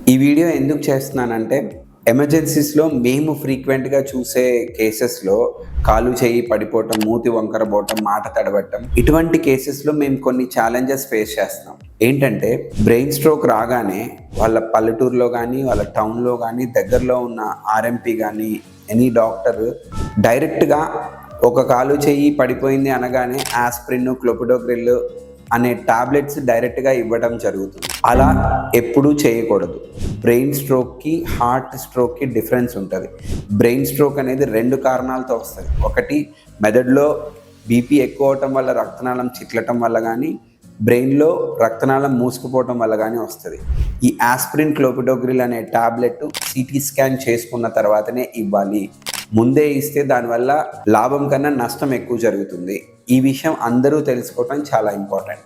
ఈ వీడియో ఎందుకు చేస్తున్నానంటే ఎమర్జెన్సీస్లో మేము ఫ్రీక్వెంట్గా చూసే కేసెస్లో కాలు చేయి పడిపోవటం, మూతి వంకర పోవటం, మాట తడబట్టం, ఇటువంటి కేసెస్లో మేము కొన్ని ఛాలెంజెస్ ఫేస్ చేస్తున్నాం. ఏంటంటే బ్రెయిన్ స్ట్రోక్ రాగానే వాళ్ళ పల్లెటూరులో కానీ వాళ్ళ టౌన్లో కానీ దగ్గరలో ఉన్న ఆర్ఎంపీ కానీ ఎనీ డాక్టర్ డైరెక్ట్గా ఒక కాలు చేయి పడిపోయింది అనగానే ఆస్ప్రిన్, క్లోపిడోగ్రిల్ అనే టాబ్లెట్స్ డైరెక్ట్గా ఇవ్వడం జరుగుతుంది. అలా ఎప్పుడూ చేయకూడదు. బ్రెయిన్ స్ట్రోక్కి హార్ట్ స్ట్రోక్కి డిఫరెన్స్ ఉంటుంది. బ్రెయిన్ స్ట్రోక్ అనేది 2 కారణాలతో వస్తుంది. ఒకటి, మెదడులో బీపీ ఎక్కువ అవటం వల్ల రక్తనాళం చిట్లటం వల్ల కానీ, బ్రెయిన్లో రక్తనాళం మూసుకుపోవటం వల్ల కానీ వస్తుంది. ఈ ఆస్ప్రిన్, క్లోపిడోగ్రిల్ అనే టాబ్లెట్ సిటీ స్కాన్ చేసుకున్న తర్వాతనే ఇవ్వాలి. ముందే ఇస్తే దానివల్ల లాభం కన్నా నష్టం ఎక్కువ జరుగుతుంది. ఈ విషయం అందరూ తెలుసుకోవటం చాలా ఇంపార్టెంట్.